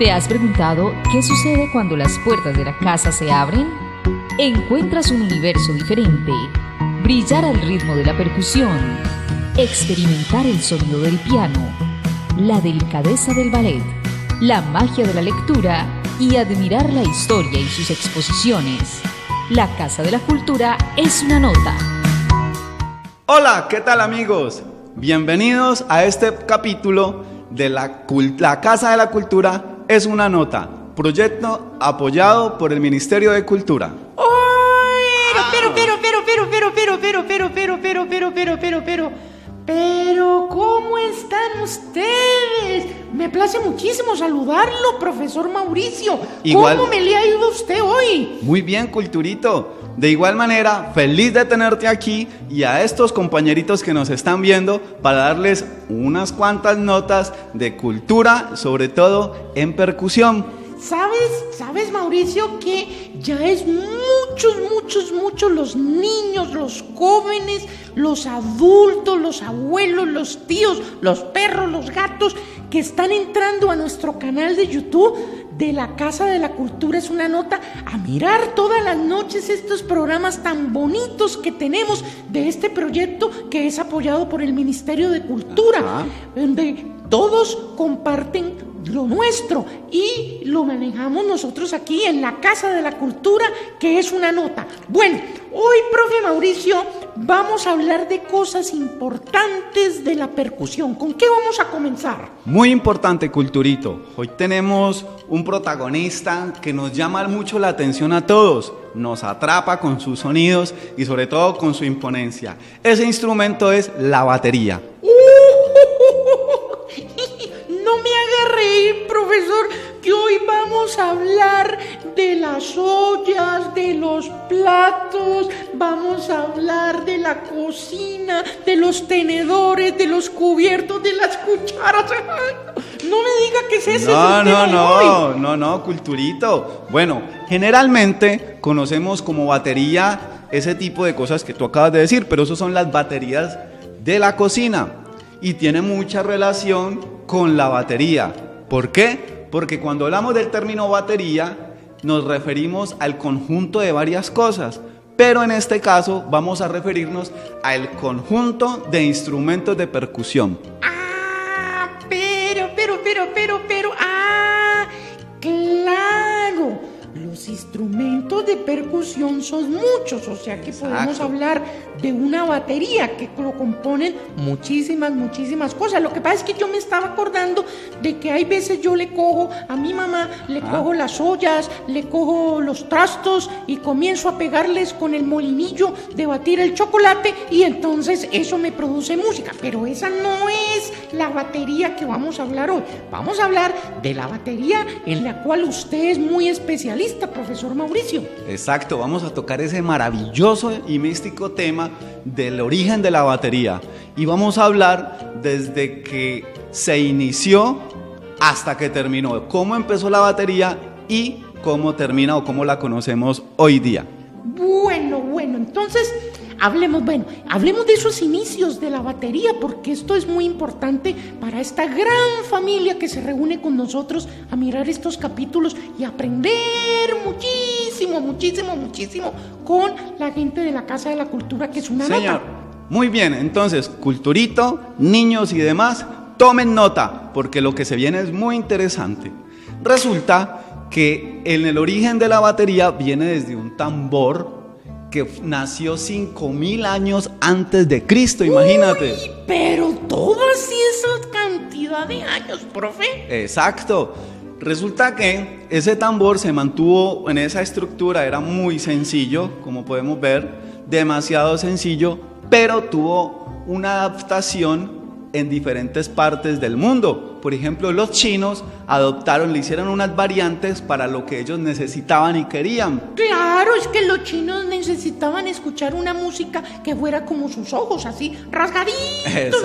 ¿Te has preguntado qué sucede cuando las puertas de la casa se abren? Encuentras un universo diferente, brillar al ritmo de la percusión, experimentar el sonido del piano, la delicadeza del ballet, la magia de la lectura y admirar la historia y sus exposiciones. La Casa de la Cultura es una nota. Hola, ¿qué tal amigos? Bienvenidos a este capítulo de la Casa de la Cultura es una nota, proyecto apoyado por el Ministerio de Cultura. Pero, ¿cómo están ustedes? Me place muchísimo saludarlo, profesor Mauricio. ¿Cómo me le ha ido a usted hoy? Muy bien, Culturito. De igual manera, feliz de tenerte aquí y a estos compañeritos que nos están viendo para darles unas cuantas notas de cultura, sobre todo en percusión. ¿Sabes, Mauricio, que ya es muchos los niños, los jóvenes, los adultos, los abuelos, los tíos, los perros, los gatos que están entrando a nuestro canal de YouTube de la Casa de la Cultura es una nota a mirar todas las noches estos programas tan bonitos que tenemos de este proyecto que es apoyado por el Ministerio de Cultura, donde todos comparten lo nuestro y lo manejamos nosotros aquí en la Casa de la Cultura, que es una nota. Bueno, hoy, profe Mauricio, vamos a hablar de cosas importantes de la percusión. ¿Con qué vamos a comenzar? Muy importante, Culturito. Hoy tenemos un protagonista que nos llama mucho la atención a todos. Nos atrapa con sus sonidos y sobre todo con su imponencia. Ese instrumento es la batería. No me haga reír, profesor, que hoy vamos a hablar de las ollas, de los platos, vamos a hablar de la cocina, de los tenedores, de los cubiertos, de las cucharas. No me diga que es ese. No, Culturito. Bueno, generalmente conocemos como batería ese tipo de cosas que tú acabas de decir, pero eso son las baterías de la cocina y tiene mucha relación con la batería. ¿Por qué? Porque cuando hablamos del término batería nos referimos al conjunto de varias cosas, pero en este caso vamos a referirnos al conjunto de instrumentos de percusión. Claro, los instrumentos de percusión son muchos, o sea que podemos hablar de una batería que lo componen muchísimas cosas. Lo que pasa es que yo me estaba acordando de que hay veces yo le cojo a mi mamá, le cojo las ollas, le cojo los trastos y comienzo a pegarles con el molinillo de batir el chocolate y entonces eso me produce música, pero esa no es la batería que vamos a hablar hoy. Vamos a hablar de la batería en la cual usted es muy especialista, profesor Mauricio. Exacto, vamos a tocar ese maravilloso y místico tema del origen de la batería y vamos a hablar desde que se inició hasta que terminó, cómo empezó la batería y cómo termina o cómo la conocemos hoy día. Bueno, entonces hablemos de esos inicios de la batería, porque esto es muy importante para esta gran familia que se reúne con nosotros a mirar estos capítulos y aprender muchísimo con la gente de la Casa de la Cultura, que es una nota. Muy bien, entonces, Culturito, niños y demás, tomen nota, porque lo que se viene es muy interesante. Resulta que en el origen de la batería viene desde un tambor que nació 5,000 años antes de Cristo, imagínate. Uy, pero toda esa cantidad de años, profe. Exacto. Resulta que ese tambor se mantuvo en esa estructura, era muy sencillo, como podemos ver, demasiado sencillo, pero tuvo una adaptación en diferentes partes del mundo. Por ejemplo, los chinos le hicieron unas variantes para lo que ellos necesitaban y querían. Claro, es que los chinos necesitaban escuchar una música que fuera como sus ojos, así, rasgaditos.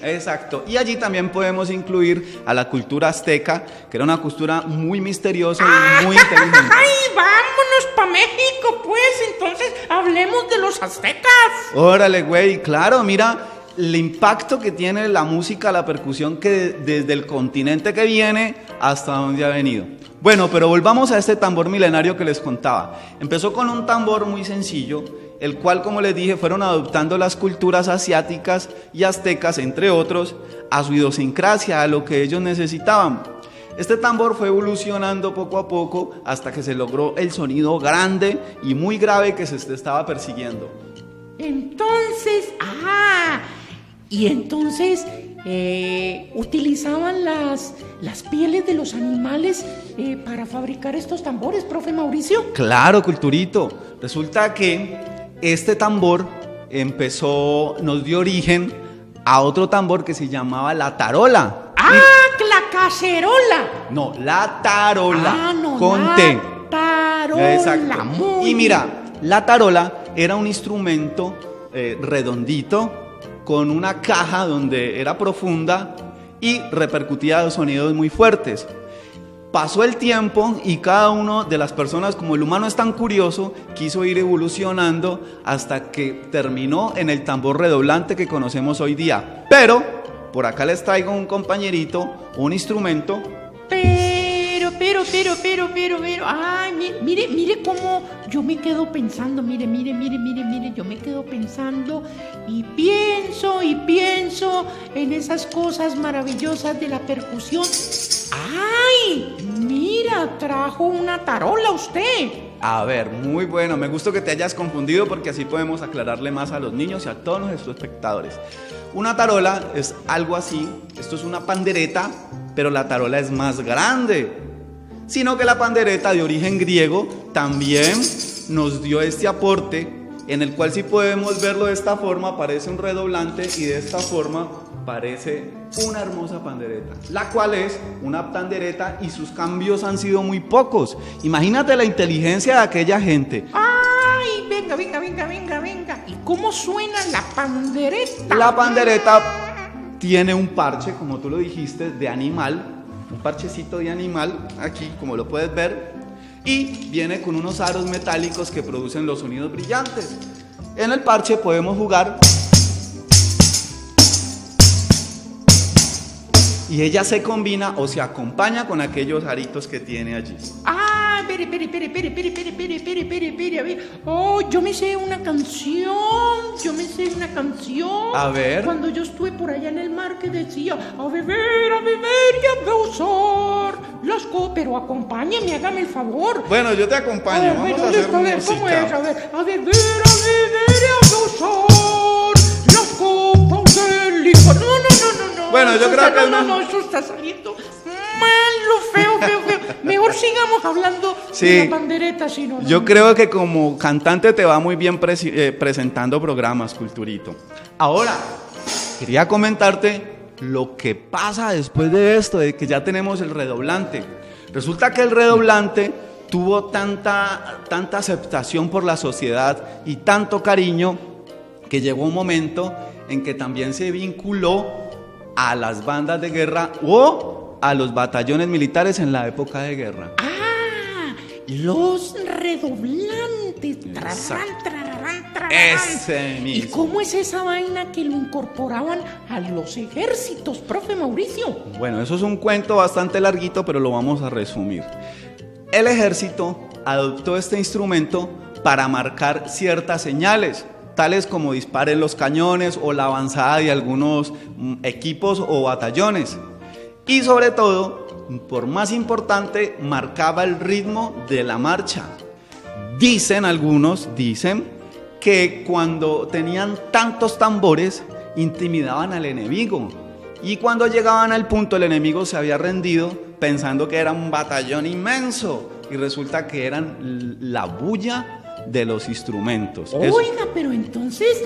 Exacto, y allí también podemos incluir a la cultura azteca, que era una cultura muy misteriosa y muy inteligente. ¡Ay, vámonos pa' México, pues! Entonces, hablemos de los aztecas. Órale, güey, claro, mira, el impacto que tiene la música, la percusión, que desde el continente que viene hasta donde ha venido. Bueno, pero volvamos a este tambor milenario que les contaba. Empezó con un tambor muy sencillo, el cual, como les dije, fueron adoptando las culturas asiáticas y aztecas, entre otros, a su idiosincrasia, a lo que ellos necesitaban. Este tambor fue evolucionando poco a poco hasta que se logró el sonido grande y muy grave que se estaba persiguiendo. Entonces, y entonces utilizaban las pieles de los animales para fabricar estos tambores, profe Mauricio. Claro, Culturito. Resulta que este tambor nos dio origen a otro tambor que se llamaba la tarola. La cacerola. No, la tarola. No, con la T. tarola. Exacto. Muy Y mira, la tarola era un instrumento redondito con una caja donde era profunda y repercutía sonidos muy fuertes. Pasó el tiempo y cada una de las personas, como el humano es tan curioso, quiso ir evolucionando hasta que terminó en el tambor redoblante que conocemos hoy día. Pero por acá les traigo un compañerito, un instrumento. Pero, ay, mire cómo yo me quedo pensando, mire, yo me quedo pensando y pienso en esas cosas maravillosas de la percusión. ¡Ay! Mira, trajo una tarola usted. A ver, muy bueno, me gusta que te hayas confundido porque así podemos aclararle más a los niños y a todos nuestros espectadores. Una tarola es algo así, esto es una pandereta, pero la tarola es más grande. Sino que la pandereta, de origen griego, también nos dio este aporte, en el cual, si podemos verlo de esta forma, parece un redoblante, y de esta forma parece una hermosa pandereta, la cual es una pandereta y sus cambios han sido muy pocos. Imagínate la inteligencia de aquella gente. ¡Ay! Venga. ¿Y cómo suena la pandereta? La pandereta tiene un parche, como tú lo dijiste, de animal, un parchecito de animal, aquí como lo puedes ver, y viene con unos aros metálicos que producen los sonidos brillantes. En el parche podemos jugar y ella se combina o se acompaña con aquellos aritos que tiene allí. Espere, a ver. Oh, yo me sé una canción. A ver. Cuando yo estuve por allá en el mar, que decía: a beber y a gozar las cosas. Pero acompáñame, hágame el favor. Bueno, yo te acompaño. Vamos a hacer ¿cómo música. es? A ver, a beber y a gozar las copas del licor. No. Bueno, yo creo que no, eso está saliendo malo, feo. Mejor sigamos hablando Sí. de la pandereta, si no. Yo creo que como cantante te va muy bien presentando programas, Culturito. Ahora, quería comentarte lo que pasa después de esto, de que ya tenemos el redoblante. Resulta que el redoblante tuvo tanta aceptación por la sociedad y tanto cariño que llegó un momento en que también se vinculó a las bandas de guerra o a los batallones militares en la época de guerra. Los redoblantes. Trarán. Ese mismo. ¿Y cómo es esa vaina que lo incorporaban a los ejércitos, profe Mauricio? Bueno, eso es un cuento bastante larguito, pero lo vamos a resumir. El ejército adoptó este instrumento para marcar ciertas señales, tales como disparen los cañones o la avanzada de algunos equipos o batallones. Y sobre todo, por más importante, marcaba el ritmo de la marcha. Algunos dicen que cuando tenían tantos tambores, intimidaban al enemigo. Y cuando llegaban al punto, el enemigo se había rendido pensando que era un batallón inmenso. Y resulta que eran la bulla de los instrumentos. Oiga, pero entonces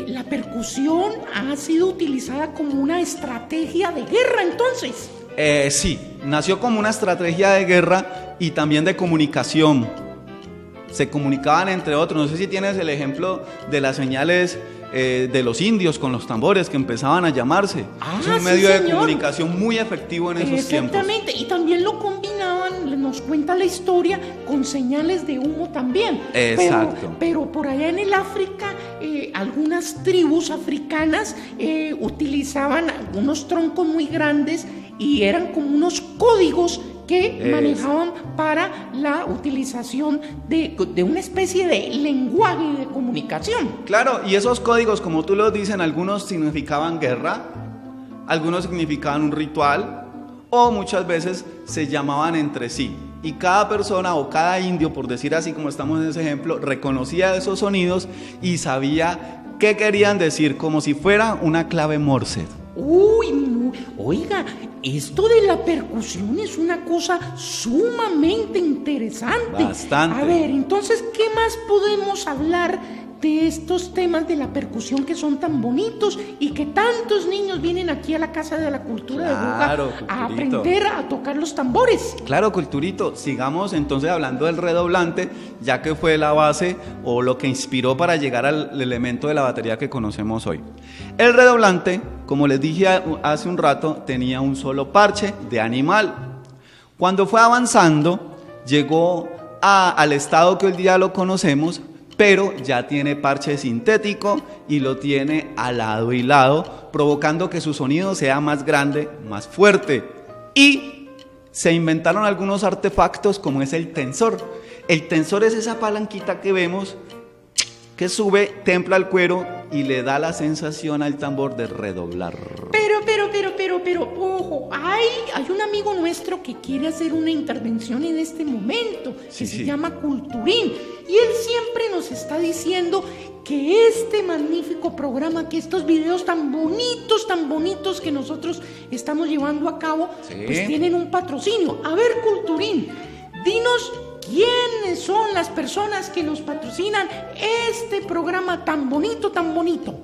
la percusión ha sido utilizada como una estrategia de guerra, entonces. Sí, nació como una estrategia de guerra y también de comunicación. Se comunicaban entre otros. No sé si tienes el ejemplo de las señales de los indios con los tambores que empezaban a llamarse. Es un medio de comunicación muy efectivo en esos tiempos. Exactamente, y también lo combinaban, nos cuenta la historia, con señales de humo también. Exacto. Pero por allá en el África algunas tribus africanas utilizaban algunos troncos muy grandes y eran como unos códigos que manejaban para la utilización de una especie de lenguaje de comunicación. Claro, y esos códigos, como tú lo dices, algunos significaban guerra, algunos significaban un ritual, o muchas veces se llamaban entre sí. Y cada persona o cada indio, por decir así como estamos en ese ejemplo, reconocía esos sonidos y sabía qué querían decir, como si fuera una clave Morse. Oiga, esto de la percusión es una cosa sumamente interesante. Bastante. A ver, entonces, ¿qué más podemos hablar de estos temas de la percusión que son tan bonitos y que tantos niños vienen aquí a la Casa de la Cultura de Buga a aprender a tocar los tambores? Claro, Culturito, sigamos entonces hablando del redoblante, ya que fue la base o lo que inspiró para llegar al elemento de la batería que conocemos hoy. El redoblante, como les dije hace un rato, tenía un solo parche de animal. Cuando fue avanzando, llegó al estado que hoy día lo conocemos, pero ya tiene parche sintético y lo tiene al lado y lado, provocando que su sonido sea más grande, más fuerte. Y se inventaron algunos artefactos como es el tensor. El tensor es esa palanquita que vemos que sube, templa el cuero y le da la sensación al tambor de redoblar. Pero, ojo, hay un amigo nuestro que quiere hacer una intervención en este momento, que se llama Culturín, y él siempre nos está diciendo que este magnífico programa, que estos videos tan bonitos que nosotros estamos llevando a cabo, pues tienen un patrocinio. A ver, Culturín, dinos quiénes son las personas que nos patrocinan este programa tan bonito, tan bonito.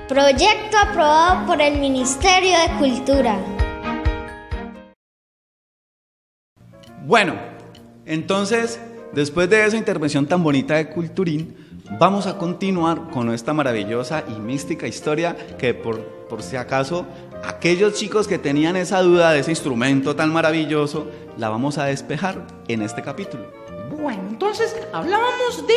Proyecto aprobado por el Ministerio de Cultura. Bueno, entonces, después de esa intervención tan bonita de Culturín, vamos a continuar con esta maravillosa y mística historia que por si acaso aquellos chicos que tenían esa duda de ese instrumento tan maravilloso, la vamos a despejar en este capítulo. Bueno, entonces hablábamos de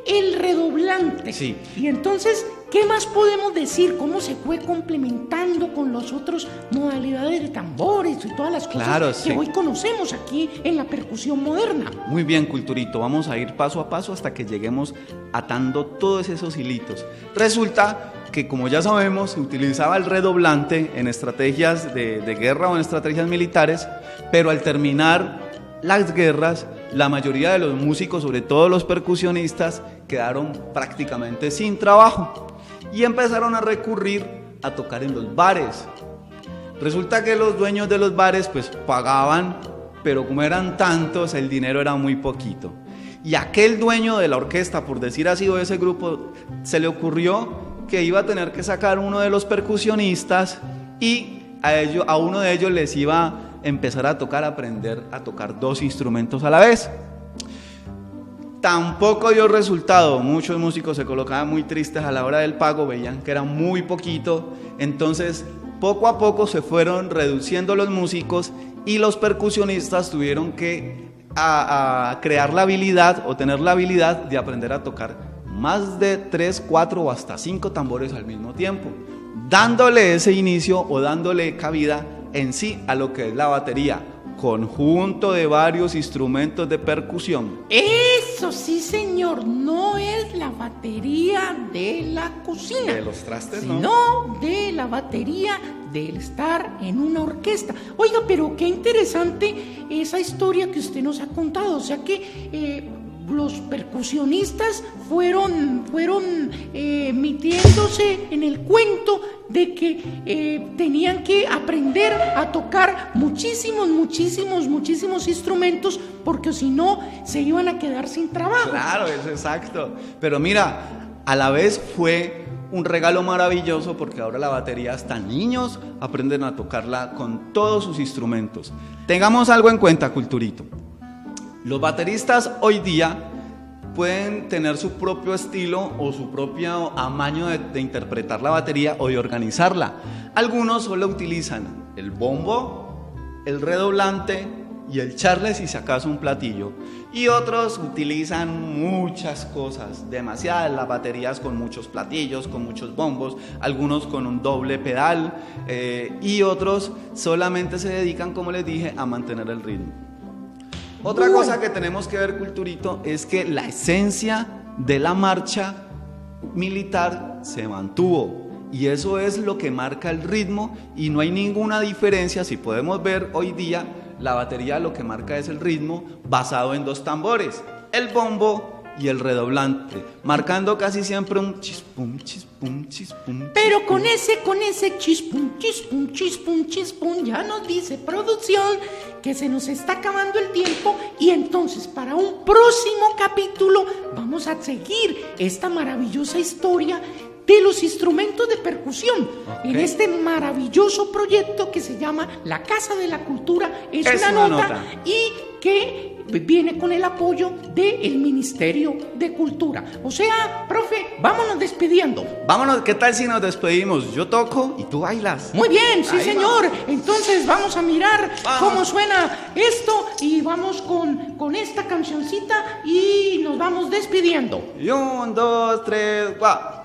el redoblante. Sí. Y entonces, ¿qué más podemos decir? ¿Cómo se fue complementando con las otras modalidades de tambores y todas las cosas que hoy conocemos aquí en la percusión moderna? Muy bien, Culturito, vamos a ir paso a paso hasta que lleguemos atando todos esos hilitos. Resulta que, como ya sabemos, se utilizaba el redoblante en estrategias de guerra o en estrategias militares, pero al terminar las guerras, la mayoría de los músicos, sobre todo los percusionistas, quedaron prácticamente sin trabajo y empezaron a recurrir a tocar en los bares. Resulta que los dueños de los bares pues pagaban, pero como eran tantos, el dinero era muy poquito. Y aquel dueño de la orquesta, por decir así, o de ese grupo, se le ocurrió que iba a tener que sacar uno de los percusionistas y a uno de ellos les iba a empezar a aprender a tocar dos instrumentos a la vez. Tampoco dio resultado, muchos músicos se colocaban muy tristes a la hora del pago, veían que era muy poquito, entonces poco a poco se fueron reduciendo los músicos y los percusionistas tuvieron que crear la habilidad o tener la habilidad de aprender a tocar más de 3, 4 o hasta 5 tambores al mismo tiempo, dándole ese inicio o dándole cabida en sí a lo que es la batería, conjunto de varios instrumentos de percusión. Eso sí, señor, no es la batería de la cocina, de los trastes, sino de la batería del estar en una orquesta. Oiga, pero qué interesante esa historia que usted nos ha contado, o sea que los percusionistas fueron metiéndose en el cuento de que tenían que aprender a tocar muchísimos instrumentos, porque si no se iban a quedar sin trabajo. Claro, es exacto. Pero mira, a la vez fue un regalo maravilloso porque ahora la batería, hasta niños aprenden a tocarla con todos sus instrumentos. Tengamos algo en cuenta, Culturito. Los bateristas hoy día pueden tener su propio estilo o su propio amaño de interpretar la batería o de organizarla. Algunos solo utilizan el bombo, el redoblante y echarle si acaso un platillo. Y otros utilizan muchas cosas, demasiadas, las baterías con muchos platillos, con muchos bombos, algunos con un doble pedal, y otros solamente se dedican, como les dije, a mantener el ritmo. Otra cosa que tenemos que ver, Culturito, es que la esencia de la marcha militar se mantuvo. Y eso es lo que marca el ritmo y no hay ninguna diferencia. Si podemos ver hoy día, la batería lo que marca es el ritmo basado en dos tambores, el bombo y el redoblante, marcando casi siempre un chispum, chispum, chispum. Pero con ese chispum, chispum, chispum, chispum, ya nos dice producción que se nos está acabando el tiempo y entonces para un próximo capítulo vamos a seguir esta maravillosa historia de los instrumentos de percusión en este maravilloso proyecto que se llama La Casa de la Cultura es una nota y que viene con el apoyo del Ministerio de Cultura. O sea, profe, vámonos despidiendo. Vámonos, ¿qué tal si nos despedimos? Yo toco y tú bailas. Muy bien, sí, Ahí señor. Vamos. Entonces vamos a mirar cómo suena esto y vamos con esta cancioncita y nos vamos despidiendo. Y 1, 2, 3, va.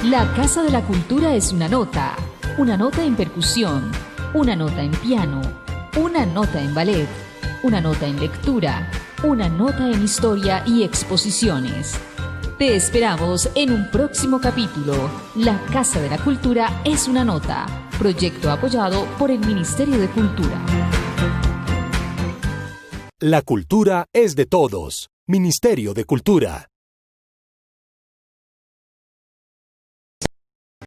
La Casa de la Cultura es una nota en percusión, una nota en piano, una nota en ballet, una nota en lectura, una nota en historia y exposiciones. Te esperamos en un próximo capítulo. La Casa de la Cultura es una nota, proyecto apoyado por el Ministerio de Cultura. La cultura es de todos. Ministerio de Cultura.